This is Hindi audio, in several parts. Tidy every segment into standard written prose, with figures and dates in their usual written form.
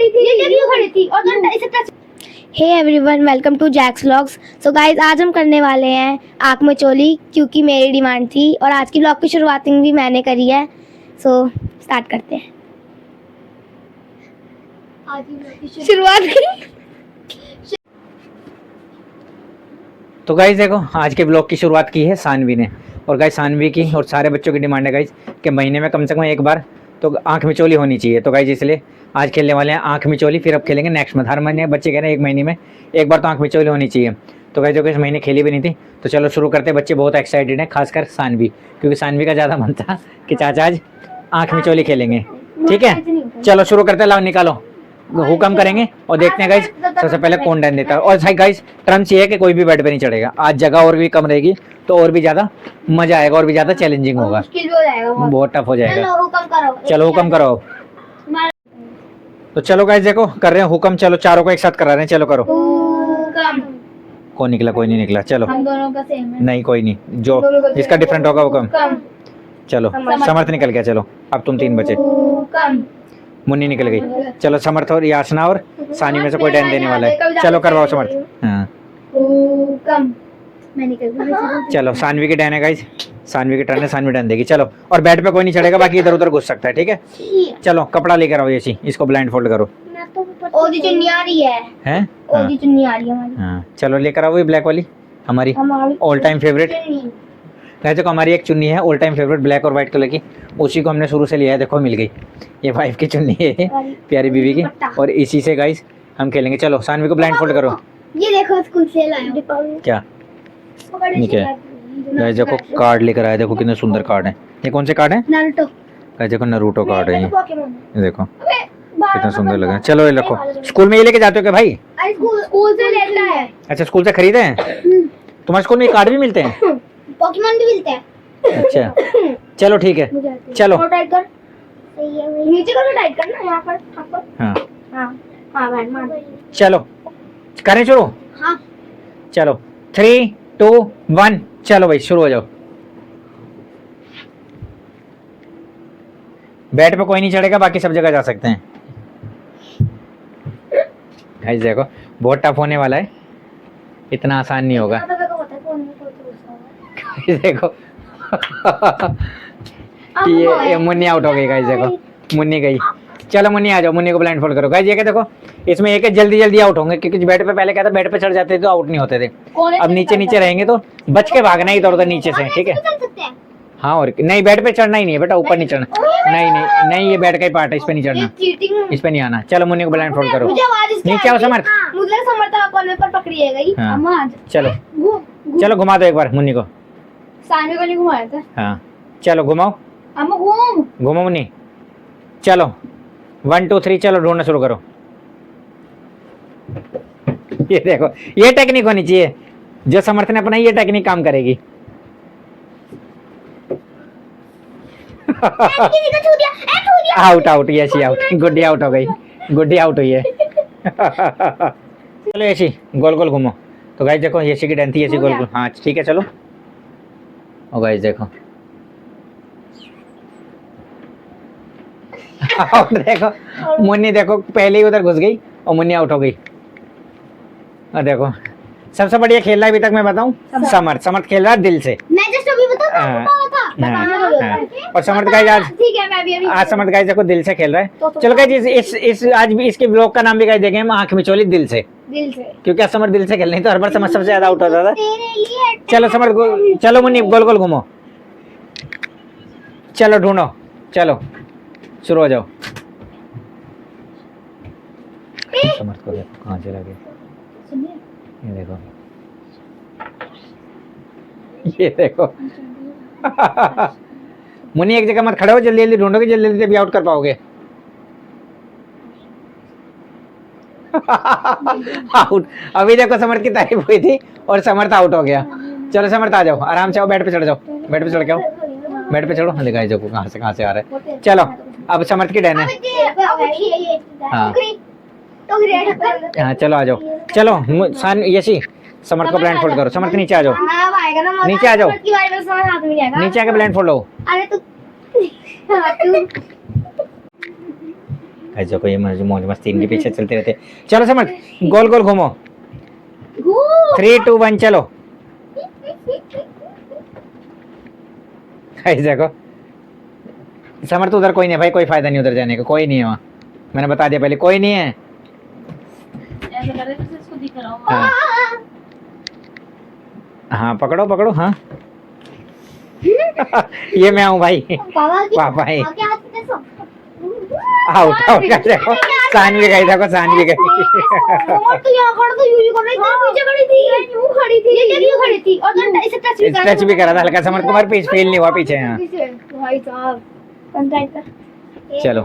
खड़ी थी, ये क्यों खड़ी थी और तुम इसे touch. Hey everyone, welcome to Jack's vlogs. So guys, आज हम करने वाले हैं आँख में चोली, क्योंकि मेरी डिमांड थी और आज की व्लॉग की शुरुआत भी मैंने करी है। सो स्टार्ट करते हैं। शुरुआत तो गाइज देखो, आज के ब्लॉग की शुरुआत की है सानवी ने। और गाइज सानवी की और सारे बच्चों की डिमांड है गाइज कि महीने में कम से कम एक बार तो आँख मिचोली होनी चाहिए। तो गाइज इसलिए आज खेलने वाले हैं आँख मिचोली, फिर अब खेलेंगे नेक्स्ट मंथ। हर महीने बच्चे कह रहे हैं एक महीने में एक बार तो आँख मिचोली होनी चाहिए। तो गाइज देखो, इस महीने खेली भी नहीं थी, तो चलो शुरू करते हैं। बच्चे बहुत एक्साइटेड हैं, खासकर सानवी, क्योंकि सानवी का ज़्यादा मन था कि चाचा आज आँख मिचोली खेलेंगे। ठीक है, चलो शुरू करते हैं। लाओ निकालो, हुक्म करेंगे और देखते हैं गाइज सबसे पहले कौन डैन देता है। और सही गाइज, टर्म्स ये है कि कोई भी बेड पे नहीं चढ़ेगा। आज जगह और भी कम रहेगी तो और भी ज्यादा मजा आएगा और भी ज्यादा चैलेंजिंग होगा, बहुत टफ हो जाएगा। चलो हुक्म करो। तो चलो गाइज देखो, कर रहे हैं हुक्म। चलो चारों को एक साथ करा रहे हैं, चलो करो। कौन निकला? कोई नहीं निकला। चलो हम दोनों का सेम है। नहीं, कोई नहीं, जो जिसका डिफरेंट होगा वो कम। चलो समर्थ निकल गया। चलो अब तुम तीन बचे। मुन्नी निकल गई। चलो समर्थ और याचना और सानी में से कोई डैन देने वाला है। चलो करवाओ समर्थ। हाँ मैं निकल गई। चलो सानवी की डैन है गाइज, सानवी की टर्न है, सानवी डैन देगी। चलो, और बेड पे कोई नहीं चढ़ेगा, बाकी इधर उधर घुस सकता है। ठीक है, चलो कपड़ा लेकर आओ ये, इसको ब्लाइंड फोल्ड करो। ओदी चुन्नी आ रही है। हैं? ओदी चुन्नी आ रही है हमारी। हाँ चलो लेकर आओ ये ब्लैक वाली, हमारी ऑल टाइम फेवरेट। कहते को हमारी एक चुन्नी है ऑल टाइम फेवरेट, ब्लैक और व्हाइट कलर की, उसी को हमने शुरू से लिया है। देखो मिल गई, ये वाइफ की चुन्नी है प्यारी बीवी की, और इसी से गाइस हम खेलेंगे। चलो सानवी को ब्लाइंड फोल्ड करो। ये देखो स्कूल से लाया क्या ठीक है गाइस, देखो कार्ड लेकर आए। देखो कितने सुंदर कार्ड है। ये कौन से कार्ड है? नारुतो। गाइस देखो नरूटो कार्ड है ये देखो कितना सुंदर लगा। है। चलो ये रखो। स्कूल में ये लेके जाते हो क्या भाई? स्कूल से लेता है। अच्छा स्कूल से खरीदे हैं? तुम्हारे स्कूल में ये कार्ड भी मिलते हैं? पोकेमोन भी मिलते हैं। अच्छा चलो ठीक है, चलो टाइट कर, नीचे को टाइट करना, यहाँ पर। हाँ हाँ हाँ बैठ मार। चलो करें शुरू। हाँ चलो 3 2 1 चलो भाई शुरू हो जाओ। बेड पे कोई नहीं चढ़ेगा, बाकी सब जगह जा सकते हैं। गाइस देखो बहुत टफ होने वाला है, इतना आसान नहीं होगा। देखो ये मुन्नी आउट हो गई। गाइस देखो मुन्नी गई। चलो मुन्नी आ जाओ, मुन्नी को ब्लाइंड फोल्ड करो। गाइस ये क्या देखो, इसमें एक जल्दी जल्दी आउट होंगे, क्योंकि बेड पे पहले क्या था, बेड पे चढ़ जाते थे तो आउट नहीं होते थे। अब नीचे नीचे रहेंगे तो बच के भागना ही इधर उधर नीचे से। ठीक है हाँ, और नहीं बेड पे चढ़ना ही नहीं है बेटा, ऊपर नहीं चढ़ना। नहीं नहीं नहीं, ये बेड का ही पार्ट है, इस पे नहीं चढ़ना, इस पे नहीं आना। चलो मुन्नी को ब्लाइंड फोल्ड करो। नीचे आओ समर्थ। मुझे समर्थ कोने पर पकड़ी गई। हाँ चलो चलो घुमा दो एक बार मुन्नी को। सामने को नहीं घुमाया था। हाँ चलो घुमाओ, अम्मा घूम। घुमो मुन्नी। चलो 1 2 3 चलो ढूंढना शुरू करो। ये देखो, ये टेक्निक होनी चाहिए जो समर्थ ने अपनाई, ये टेक्निक काम करेगी। आउट आउट, यशी आउट, गुड्डी आउट हो गई, गुड्डी आउट हुई है। चलो यशी गोल गोल घूमो। तो गाइस देखो यशी की डैन थी, यशी गोल गोल। हाँ ठीक है चलो। ओ गाइस देखो आउट। देखो मुन्नी देखो पहले ही उधर घुस गई और मुन्नी आउट हो गई। और देखो सबसे बढ़िया खेल रहा है अभी तक मैं बताऊं, समर्थ। समर्थ खेल रहा है दिल से। मैं जस्ट अभी बता था। और समर्थ गाइस आज, ठीक है मैं भी आज समर्थ गाइस देखो दिल से खेल रहा है। चलो गाइस इस आज भी इसके ब्लॉग का नाम भी गाइस देंगे हम आंख मिचोली दिल से, क्योंकि आज समर्थ दिल से खेल नहीं तो हर बार समर्थ सबसे ज्यादा आउट होता था। चलो समर्थ चलो मुन्नी गोल गोल घूमो। चलो ढूंढो, चलो शुरू हो जाओ। समर्थ को देखो कहाँ चला गया, ये देखो ये देखो। मुन्नी एक जगह मत खड़े हो, जल्दी जल्दी ढूंढोगे, जल्दी जल्दी भी आउट कर पाओगे। आउट। अभी देखो समर्थ की तारीफ हुई थी और समर्थ आउट हो गया। चलो समर्थ आ जाओ, आराम से आओ, बेड पे चढ़ जाओ, बेड पे चढ़ के आओ, बेड पे चढ़ो। दिखाई देखो कहाँ से आ रहा है। चलो अब समर्थ की डैन है। हाँ हाँ चलो आ जाओ। चलो यशी समर्थ को ब्लाइंड फोल्ड करो। समर्थ नीचे आ जाओ, नीचे आ जाओ, नीचे आके ब्लाइंड फोल्ड हो। गाइस देखो ये मौज मस्ती इनके पीछे चलते रहते। चलो समर्थ गोल गोल घूमो। 3 2 1 चलो। गाइस देखो समर्थ उधर कोई नहीं भाई, कोई फायदा नहीं उधर जाने का, कोई नहीं है वहाँ, मैंने बता दिया पहले, कोई नहीं है। ऐसा कर रहे थे इसको दिख रहा हूँ। हाँ हाँ पकड़ो पकड़ो हाँ। ये मैं हूँ भाई, पापा है। आउट आउट कर देखो, सानवी गई देखो, सानवी गई। तो यहाँ खड़ा तो यूं ही कर रही थी, पीछे खड़ी थी, यूं खड़ी थी, ये यूं खड़ी थी और इसे टच भी करा था हल्का, समर्थ कुमार पीछे फील नहीं हुआ पीछे। हाँ भाई साहब कंट्राक्ट कर। चलो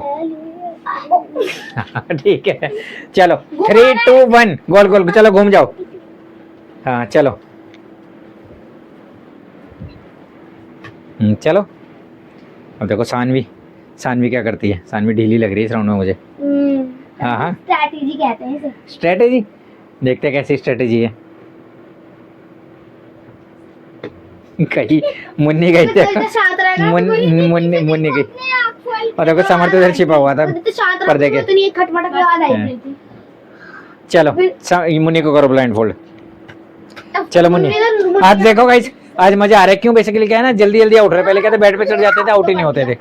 ठीक है चलो 3 2 1 गोल गोल चलो घूम जाओ। हाँ चलो चलो। अब देखो सानवी, सानवी क्या करती है, सानवी ढीली लग रही है इस राउंड में मुझे। हाँ हाँ स्ट्रैटेजी कहते हैं इसे। स्ट्रेटेजी देखते हैं कैसी स्ट्रेटेजी है। कहीं मुन्नी गई मुन्नी गई और देखो समर्थ उधर छिपा हुआ था पर्दे के। तो नहीं खटमट की आवाज आई रही थी। चलो मुन्नी को करो ब्लाइंड फोल्ड। चलो मुन्नी आज देखो गाइस, आज मजा आ रहा है। क्यों बेसिकली क्या है ना, जल्दी जल्दी आउट रहे, पहले कहते बेड पे चढ़ जाते थे, आउट ही नहीं होते थे।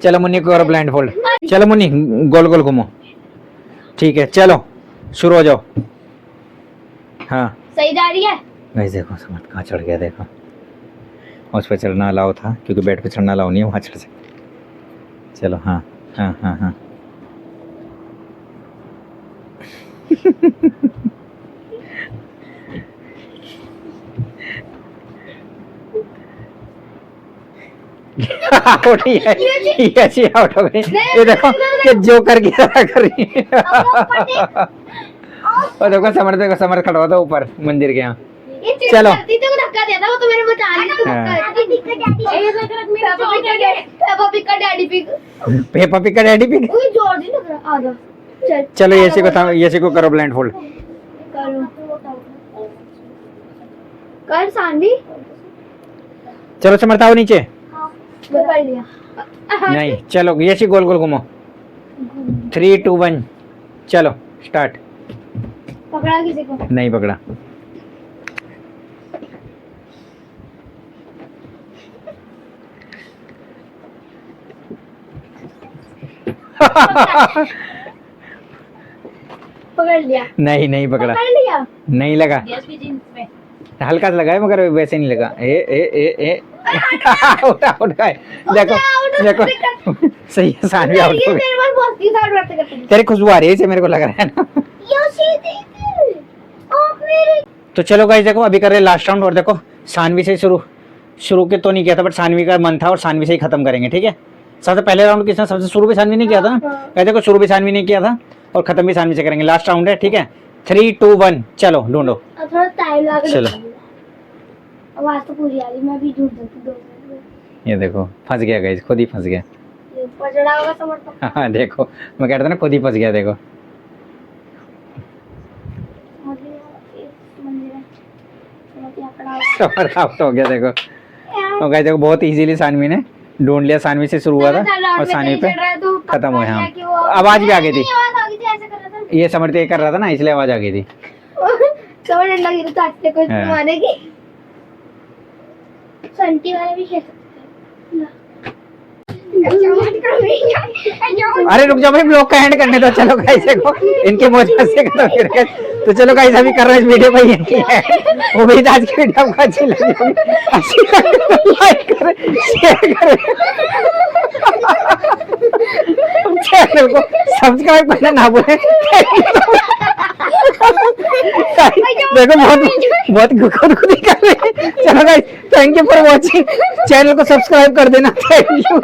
चलो मुन्नी को करो ब्लाइंड फोल्ड। चलो मुन्नी गोल गोल घूमो। ठीक है चलो शुरू हो जाओ। हाँ सही जा रही है। गाइस देखो समर्थ कहाँ चढ़ गया, देखो उस पर चढ़ना अलाउ था क्योंकि बेड पे चढ़ना अलाउ नहीं है, वहाँ चढ़ सकते। चलो हाँ हाँ हाँ हाँ आउट ही है, ये अच्छी आउट हो गई। ये देखो ये जो कर गया कर रही है। और देखो समर्थ, देखो समर्थ खड़ा हुआ था ऊपर मंदिर के यहाँ। चलो धक्का दिया था वो तो मैंने बता पेपा पिक का डैडी पिक। चलो ये को करो ब्लाइंड फोल्ड। कर सानवी चलो समर्थ आओ नीचे। कर लिया। नहीं चलो ये गोल गोल घूमो। 3 2 1 चलो स्टार्ट। पकड़ा किसी को? नहीं पकड़ा। पकड़ लिया। नहीं नहीं पकड़ा। पकड़ लिया। नहीं लगा, गैस की जीन्स में हल्का सा लगा है मगर वैसे नहीं लगा। आउट आउट गए। देखो देखो सही है, सानवी आउट हो गई। तेरी खुशबू आ रही है इसे, मेरे को लग रहा है ना। तो चलो गाइस देखो अभी कर रहे हैं लास्ट राउंड। और देखो सानवी से शुरू के तो नहीं किया था, बट सानवी का मन था और सानवी से ही खत्म करेंगे। ठीक है, सबसे पहले राउंड किसने, सबसे शुरू भी सानवी ने किया था ना। देखो शुरू भी सानवी ने किया था और खत्म भी सानवी से करेंगे। लास्ट राउंड है। ठीक है 3 2 1 चलो ढूंढो। थोड़ा टाइम लगा। चलो आवाज तो पूरी आ रही, मैं भी ढूंढ सकती हूँ। ये देखो फंस गया गाइस, खुद ही फंस गया। पजड़ा होगा समर्थ। हाँ देखो मैं कह रहा था ना, खुद ही फंस गया। देखो समर्थ आउट हो गया। देखो तो गाइस देखो बहुत इजीली सानवी ने ढूंढ लिया। सानवी से शुरू हुआ था और सानवी पे खत्म हुआ। हाँ आवाज भी आ गई थी, ये समर्थ ये कर रहा था ना, इसलिए आवाज आ गई थी। समझ लगी तो चाटते को मारने की। संटी वाले भी खेल सकते हैं। अरे रुक जाओ भाई, ब्लॉग का एंड करने दो। चलो गाइस देखो इनके मौज मस्ती खत्म कर गए। तो चलो गाइस अभी कर रहे हैं इस वीडियो को यहीं है। उम्मीद आज की वीडियो आपको अच्छी लगी होगी। अच्छी लगी तो लाइक करें, शेयर करें, चैनल को सब्सक्राइब करना ना भूलें। देखो बहुत खुद खुद ही कर रहे हैं। चलो guys thank you for watching. Channel को सब्सक्राइब कर देना। Thank you.